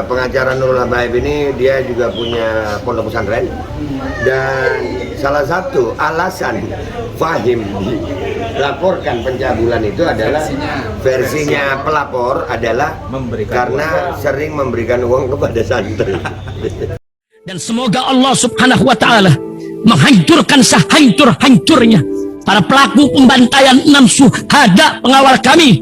pengacara Nurul Habaib ini dia juga punya pondok pesantren, dan salah satu alasan Fahim dilaporkan pencabulan itu adalah versinya pelapor adalah karena sering memberikan uang kepada santri. Dan semoga Allah Subhanahu wa Ta'ala menghancurkan sehancur-hancurnya para pelaku pembantaian 6 syuhada pengawal kami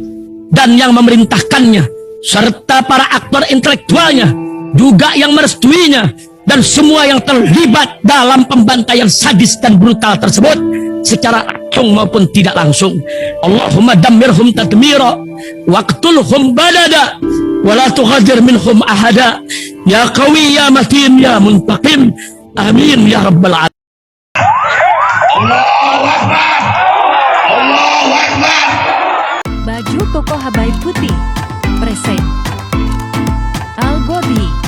dan yang memerintahkannya, serta para aktor intelektualnya juga yang merestuinya, dan semua yang terlibat dalam pembantaian sadis dan brutal tersebut secara langsung maupun tidak langsung. Allahumma dammirhum tadmira waqtulhum badada wala tughadir minhum ahada ya qawi ya matin ya muntaqim amin ya rabbal alamin. Allahu Akbar, Allahu Akbar. Baju koko Habaib putih present Al-Godi.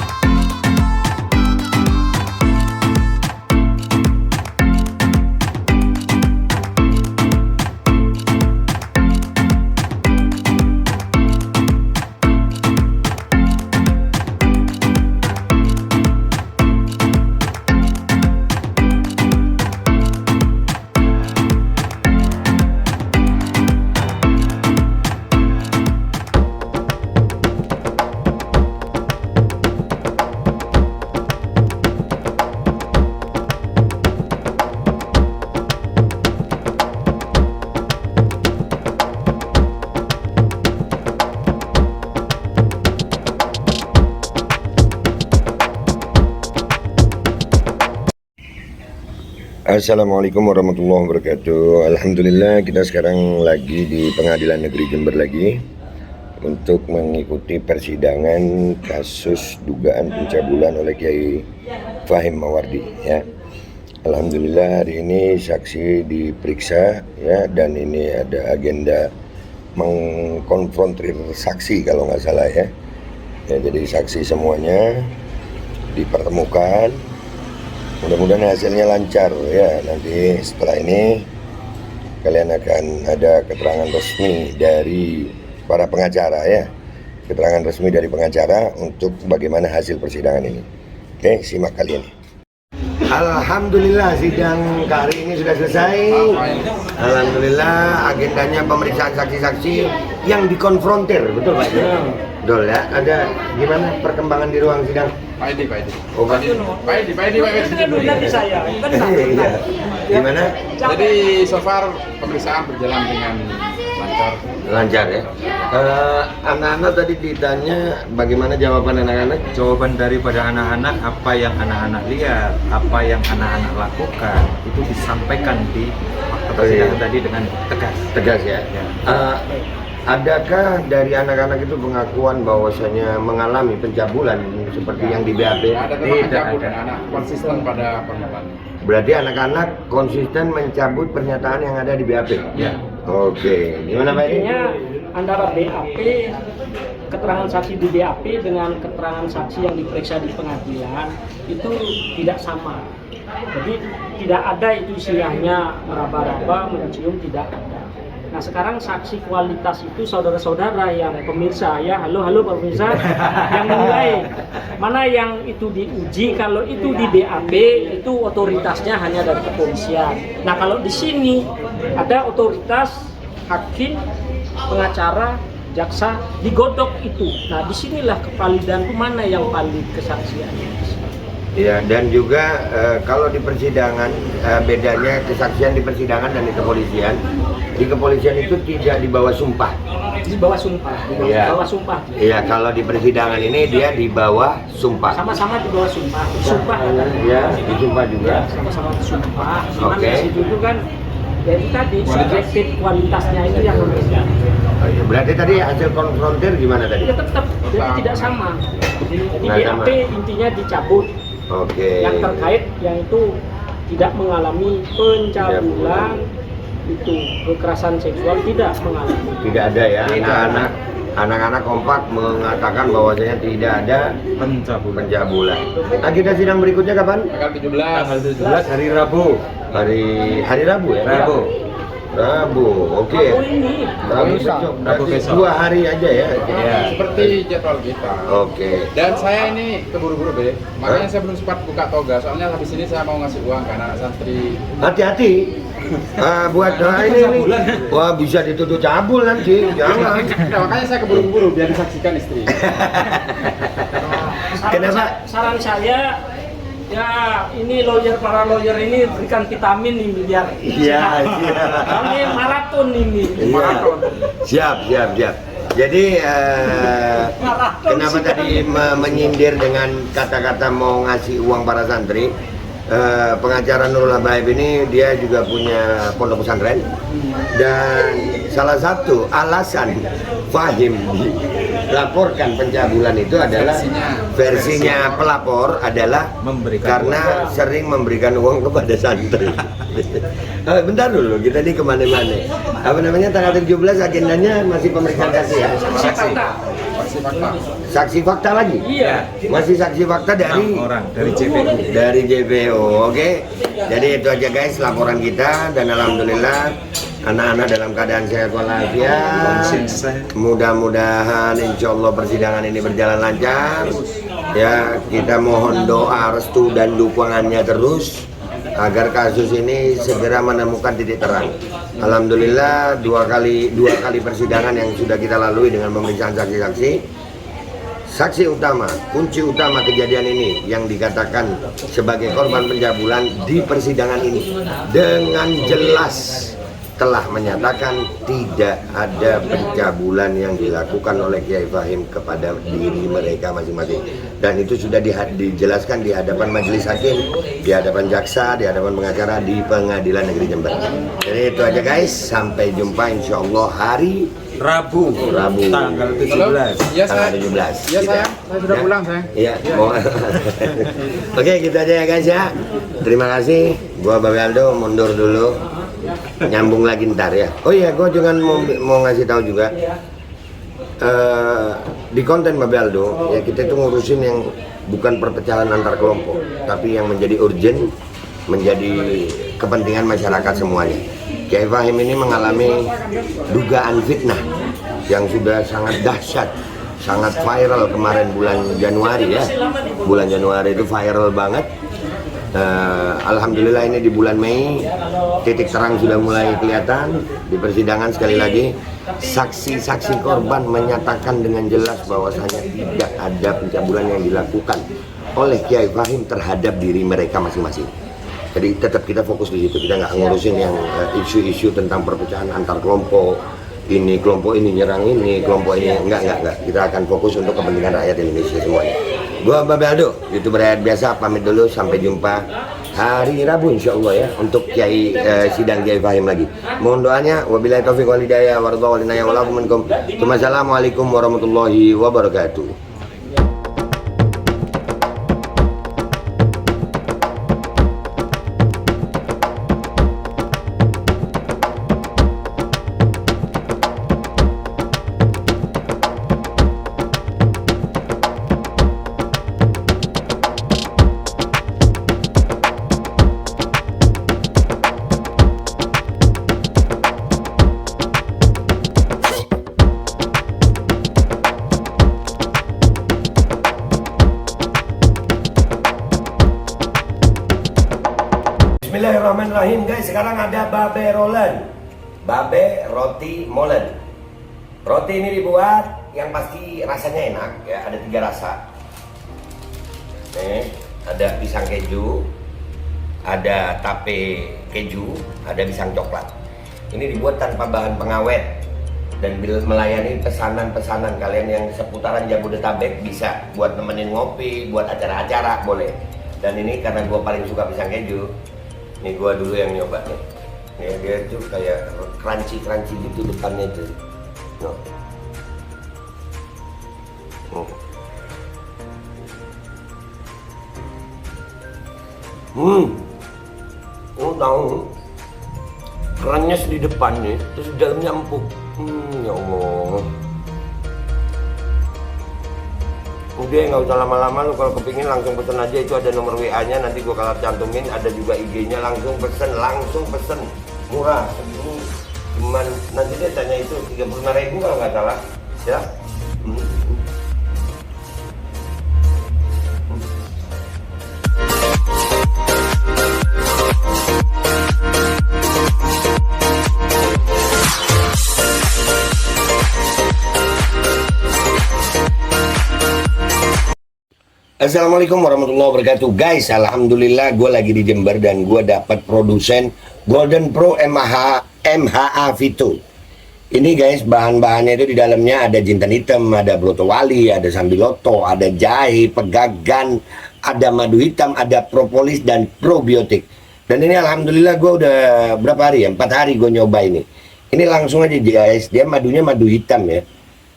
Assalamualaikum warahmatullahi wabarakatuh. Alhamdulillah, kita sekarang lagi di Pengadilan Negeri Jember lagi untuk mengikuti persidangan kasus dugaan pencabulan oleh Kiai Fahim Mawardi ya. Alhamdulillah hari ini saksi diperiksa ya, dan ini ada agenda mengkonfrontir saksi kalau nggak salah ya. Jadi saksi semuanya dipertemukan. Mudah-mudahan hasilnya lancar ya. Nanti setelah ini kalian akan ada keterangan resmi dari para pengacara ya. Keterangan resmi dari pengacara untuk bagaimana hasil persidangan ini. Oke, simak kalian. Alhamdulillah sidang hari ini sudah selesai. Alhamdulillah agendanya pemeriksaan saksi-saksi yang dikonfrontir, betul Pak? Betul ya. Ada gimana perkembangan di ruang sidang? Pak Edi. Oh, Pak Edi. Saya. Iya. Gimana? Jadi so far pemeriksaan berjalan dengan lancar. Lancar ya. Anak-anak tadi ditanya bagaimana jawaban anak-anak? Jawaban daripada anak-anak, apa yang anak-anak lihat, apa yang anak-anak lakukan, itu disampaikan di fakta persidangan tadi dengan tegas. Tegas ya. Adakah dari anak-anak itu pengakuan bahwasanya mengalami pencabulan seperti yang di BAP? Ada mencabut dan anak konsisten pada pernyataan. Berarti anak-anak konsisten mencabut pernyataan yang ada di BAP? Ya. Oke, gimana Pak? Intinya antara BAP, keterangan saksi di BAP dengan keterangan saksi yang diperiksa di pengadilan itu tidak sama. Jadi tidak ada itu istilahnya meraba-raba, mencium, tidak ada. Nah sekarang saksi kualitas itu saudara-saudara yang pemirsa ya, halo Pak pemirsa, yang menilai mana yang itu diuji. Kalau itu di BAP itu otoritasnya hanya dari kepolisian. Nah kalau di sini ada otoritas hakim, pengacara, jaksa digodok itu. Nah disinilah kevalidan mana yang valid kesaksiannya. Ya, dan juga kalau di persidangan bedanya kesaksian di persidangan dan di kepolisian. Di kepolisian itu tidak dibawa sumpah. Di bawah sumpah. Iya. Bawah sumpah. Iya, kalau di persidangan ini dia di bawah sumpah. Sama-sama di bawah sumpah. Sumpah. Ya, disumpah juga. Sama-sama disumpah. Cuman Oke. di situ itu kan ya itu tadi subjektif kualitasnya itu yang berbeda. Oh, iya. Berarti tadi hasil konfrontir gimana tadi? Ya tetap jadi tidak sama. Di Nggak BAP sama. intinya dicabut. Oke. Yang terkait yang itu tidak mengalami pencabulan, itu kekerasan seksual tidak mengalami. Tidak ada ya. Anak-anak kompak mengatakan bahwasanya tidak ada pencabulan. Agenda sidang berikutnya kapan? Tanggal 17. Tanggal 17 hari Rabu. Hari Rabu ya? Rabu. Rabu, oke. Rabu ini. Rabu besok, Rabu berarti besok. 2 hari aja ya. Iya. Seperti jadwal kita. Oke. Dan saya ini keburu-buru Be, makanya saya belum sempat buka toga. Soalnya habis ini saya mau ngasih uang ke anak santri. Hati-hati. Buat ini. Wah, bisa dituduh cabul nanti. Jangan. Nah, makanya saya keburu-buru biar disaksikan istri. Kenapa? Saran saya, ya ini para lawyer ini berikan vitamin ini biar Iya, sehat. iya. Kami maraton ini. Iya. Siap. Jadi kenapa tadi menyindir dengan kata-kata mau ngasih uang para santri? Pengacara Nurul Habaib ini dia juga punya pondok pesantren, dan salah satu alasan Fahim dilaporkan pencabulan itu adalah versinya pelapor adalah karena sering memberikan uang kepada santri. Bentar dulu, kita ini kemana-mana. Apa namanya, tanggal 17 agendanya masih pemeriksaan saksi ya? Saksi fakta lagi? Iya. Masih saksi fakta dari 6 orang dari JPU. Dari JPO, oke. Jadi itu aja guys laporan kita, dan alhamdulillah anak-anak dalam keadaan sehat walafiat. Mudah-mudahan insya Allah persidangan ini berjalan lancar. Ya, kita mohon doa, restu dan dukungannya terus agar kasus ini segera menemukan titik terang. Alhamdulillah dua kali persidangan yang sudah kita lalui dengan pemeriksaan saksi-saksi. Saksi utama, kunci utama kejadian ini yang dikatakan sebagai korban pencabulan di persidangan ini dengan jelas telah menyatakan tidak ada pencabulan yang dilakukan oleh Kiai Fahim kepada diri mereka masing-masing, dan itu sudah dijelaskan di hadapan majelis hakim, di hadapan jaksa, di hadapan pengacara di Pengadilan Negeri Jember. Jadi itu aja guys, sampai jumpa insya Allah hari Rabu tanggal 17. Iya tanggal saya. 17. Iya Kita- saya sudah ya? pulang saya. Iya, mau. Oke, gitu aja ya guys ya. Terima kasih. Gua Babe Aldo mundur dulu. Nyambung lagi ntar ya. Oh iya, gua juga mau ngasih tahu juga. Di konten Babe Aldo ya, kita itu ngurusin yang bukan perpecahan antar kelompok, tapi yang menjadi urgent, menjadi kepentingan masyarakat semuanya. Kiai Fahim ini mengalami dugaan fitnah yang sudah sangat dahsyat, sangat viral kemarin bulan Januari ya. Bulan Januari itu viral banget. Alhamdulillah ini di bulan Mei titik terang sudah mulai kelihatan di persidangan. Sekali lagi saksi-saksi korban menyatakan dengan jelas bahwasanya tidak ada pencabulan yang dilakukan oleh Kiai Fahim terhadap diri mereka masing-masing. Jadi tetap kita fokus di situ, kita nggak ngurusin yang isu-isu tentang perpecahan antar kelompok kelompok ini nyerang ini, kelompok ini enggak. Kita akan fokus untuk kepentingan rakyat Indonesia semuanya. Gua Babe Aldo, YouTuber rakyat biasa, pamit dulu, sampai jumpa hari Rabu insya Allah ya untuk sidang Kiai Fahim lagi. Mohon doanya, wabillahi taufiq wal hidayah, warahmatullahi wabarakatuh. Wassalamualaikum warahmatullahi wabarakatuh. Bismillahirrahmanirrahim guys, sekarang ada Babe Rolen, Babe Roti Molen. Roti ini dibuat yang pasti rasanya enak ya, ada 3 rasa. Nih, ada pisang keju, ada tape keju, ada pisang coklat. Ini dibuat tanpa bahan pengawet dan melayani pesanan-pesanan kalian yang seputaran Jabodetabek, bisa buat nemenin ngopi, buat acara-acara boleh. Dan ini karena gue paling suka pisang keju, nih gua dulu yang nyoba nih. Ya, dia tuh kayak crunchy gitu depannya tuh. No. Tahu kerannyes di depan nih, terus di dalamnya empuk. Ya Allah. Udah nggak usah lama-lama, lu kalau kepingin langsung pesen aja, itu ada nomor WA-nya, nanti gua kalau cantumin, ada juga IG-nya, langsung pesen, murah. Cuman nanti dia tanya itu 35.000 kalau nggak salah ya. Assalamualaikum warahmatullahi wabarakatuh. Guys, alhamdulillah gue lagi di Jember dan gue dapat produsen Golden Pro MHA Vito. Ini guys, bahan-bahannya itu di dalamnya ada jintan hitam, ada broto wali, ada sambiloto, ada jahe, pegagan, ada madu hitam, ada propolis dan probiotik. Dan ini alhamdulillah gue udah berapa hari ya? 4 hari gue nyoba ini. Ini langsung aja guys, dia madunya madu hitam ya.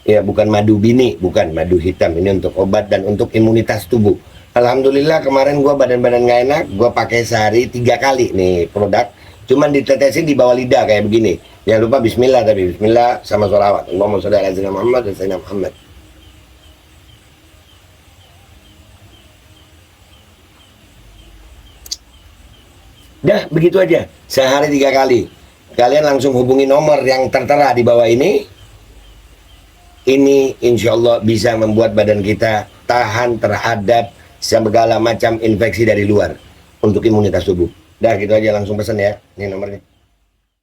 Ya, bukan madu bini, bukan madu hitam. Ini untuk obat dan untuk imunitas tubuh. Alhamdulillah kemarin gua badan-badan nggak enak, gua pakai sehari 3 kali nih produk. Cuman ditetesin di bawah lidah kayak begini. Jangan lupa bismillah, tapi bismillah sama sholawat. Allahumma sholli ala sayyidina Muhammad dan sayyidina Muhammad. Dah, begitu aja. Sehari 3 kali. Kalian langsung hubungi nomor yang tertera di bawah ini. Ini insya Allah bisa membuat badan kita tahan terhadap segala macam infeksi dari luar untuk imunitas tubuh. Dah gitu aja, langsung pesan ya. Ini nomornya.